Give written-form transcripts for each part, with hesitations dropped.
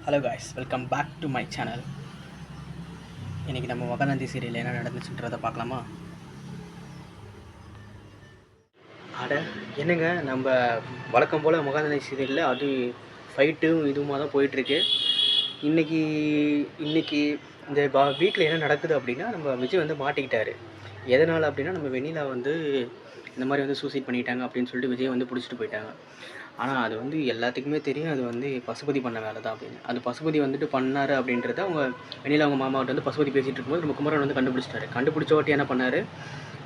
Hello guys, welcome back to my channel. இன்றைக்கி நம்ம Mahanandi serial என்ன நடந்துச்சுன்றதை பார்க்கலாமா? என்னங்க, நம்ம வழக்கம் போல் மகாநந்தி சீரியலில் அது ஃபைட்டும் இதுவுமாக தான் போயிட்டுருக்கு. இன்றைக்கி இந்த வீட்டில் என்ன நடக்குது அப்படின்னா, நம்ம விஜய் வந்து மாட்டிக்கிட்டாரு. எதனால் அப்படின்னா, நம்ம வெண்ணிலா வந்து இந்த மாதிரி வந்து சூசைட் பண்ணிட்டாங்க அப்படின்னு சொல்லிட்டு விஜய் வந்து பிடிச்சிட்டு போயிட்டாங்க. ஆனால் அது வந்து எல்லாத்துக்குமே தெரியும், அது வந்து பசுபதி பண்ண வேலை தான் அப்படின்னு. அது பசுபதி வந்துட்டு பண்ணார் அப்படின்றத அவங்க வெண்ணிலா அவங்க மாமாவிட்ட வந்து பசுபதி பேசிகிட்டு இருக்கும்போது நம்ம குமரன் வந்து கண்டுபிடிச்சிட்டாரு. கண்டுபிடிச்ச வாட்டி என்ன பண்ணார்,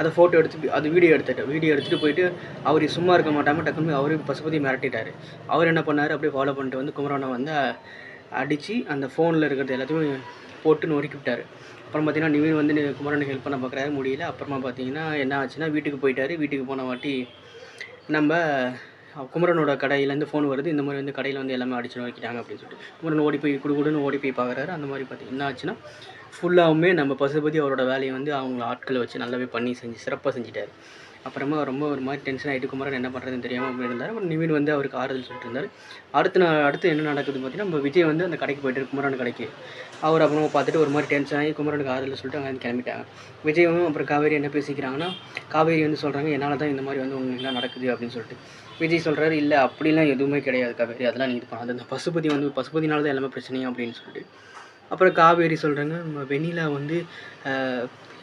அதை ஃபோட்டோ எடுத்து அது வீடியோ எடுத்துகிட்டு போயிட்டு அவர் சும்மா இருக்க மாட்டாமல் டக்குன்னு அவரு பசுபதி மிரட்டிட்டார். அவர் என்ன பண்ணார், அப்படியே ஃபாலோ பண்ணிட்டு வந்து குமரனை வந்து அடித்து அந்த ஃபோனில் இருக்கிறது எல்லாத்தையுமே போட்டு நொறுக்கி விட்டார். அப்புறம் பார்த்தீங்கன்னா நிவின் வந்து குமரனுக்கு ஹெல்ப் பண்ண பார்க்குறாரு, முடியல. அப்புறமா பார்த்தீங்கன்னா என்ன ஆச்சுன்னா, வீட்டுக்கு போயிட்டார். வீட்டுக்கு போன வாட்டி நம்ம குமரனோட கடையிலேருந்து ஃபோன் வருது, இந்த மாதிரி வந்து கடையில் வந்து எல்லாமே அடிச்சு நோக்கிட்டாங்க அப்படின்னு சொல்லிட்டு. குமரன் ஓடி போய் பார்க்குறாரு. அந்த மாதிரி பார்த்திங்கன்னா என்ன ஆச்சுன்னா, ஃபுல்லாகவுமே நம்ம பசுபதி அவரோட வேலையை வந்து அவங்க ஆட்களை வச்சு நல்லாவே பண்ணி சிறப்பாக செஞ்சுட்டார். அப்புறமா ரொம்ப ஒரு மாதிரி டென்ஷன் ஆகிட்டு குமரன் என்ன பண்ணுறதுன்னு தெரியாமல் அப்படி இருந்தார். அப்புறம் நிவின் வந்து அவருக்கு ஆறுதல் சொல்லிட்டு இருந்தார். அடுத்து என்ன நடக்குது பார்த்தீங்கன்னா, நம்ம விஜய் வந்து அந்த கடைக்கு போய்ட்டு குமரன் கடைக்கு. அவர் அப்புறமா பார்த்துட்டு ஒரு மாதிரி டென்ஷன் ஆகி குமரனுக்கு ஆறுதல் சொல்லிட்டு அங்கே வந்து கிளம்பிட்டாங்க. விஜயும் அப்புறம் காவேரி என்ன பேசிக்கிறாங்கன்னா, காவேரி வந்து சொல்கிறாங்க, என்னால் தான் இந்த மாதிரி வந்து உங்களுக்கு நடக்குது அப்படின்னு சொல்லிட்டு. விஜய் சொல்கிறாரு, இல்லை அப்படிலாம் எதுவுமே கிடையாது காவேரி, அதெல்லாம் நீங்கள் பண்ணாது, அந்த பசுபதினால தான் எல்லாமே பிரச்சனையும் அப்படின்னு சொல்லிட்டு. அப்புறம் காவேரி சொல்கிறாங்க, நம்ம வெண்ணிலா வந்து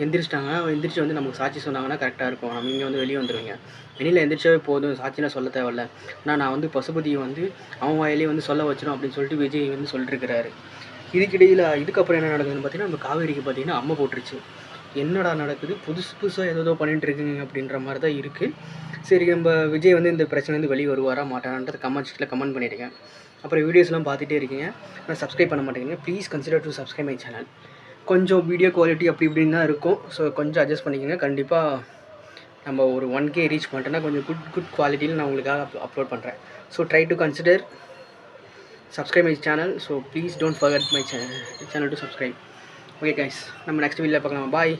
எந்திரிச்சு வந்து நமக்கு சாட்சி சொன்னாங்கன்னா கரெக்டாக இருக்கும், நம்ம இங்கே வந்து வெளியே வந்துடுவீங்க. வெளியில் எந்திரிச்சாவே போதும், சாட்சிலாம் சொல்ல தேவையில்ல. ஆனால் நான் வந்து பசுபதியை வந்து அவன் வாயிலே வந்து சொல்ல வச்சிடும் அப்படின்னு சொல்லிட்டு விஜய் வந்து சொல்லிட்டுருக்கிறாரு. இதுக்கப்புறம் என்ன நடக்குதுன்னு பார்த்தீங்கன்னா, நம்ம காவேரிக்கு பார்த்தீங்கன்னா அம்மை போட்டுருச்சு. என்னடா நடக்குது, புதுசாக ஏதோ பண்ணிட்டு இருக்குங்க அப்படின்ற மாதிரி தான் இருக்குது. சரி, நம்ம விஜய் வந்து இந்த பிரச்சனைலேருந்து வெளியே வருவாரா மாட்டாரான்றது கமெண்ட் பண்ணிடுங்க. அப்புறம் வீடியோஸ்லாம் பார்த்துட்டே இருக்கீங்க, ஆனால் சப்ஸ்கிரைப் பண்ண மாட்டேங்க. Please consider to subscribe my channel. கொஞ்சம் வீடியோ குவாலிட்டி அப்படி இப்படின்னு தான் இருக்கும், ஸோ கொஞ்சம் அட்ஜஸ்ட் பண்ணிக்கோங்க. கண்டிப்பாக நம்ம ஒரு 1K ரீச் பண்ணிட்டோன்னா கொஞ்சம் குட் குவாலிட்டியில் நான் உங்களுக்காக அப்லோட் பண்ணுறேன். So try to consider subscribe my channel. So please don't forget my channel to subscribe. Okay guys, நம்ம நெக்ஸ்ட் வீடியோவில் பார்க்கலாம். பாய்.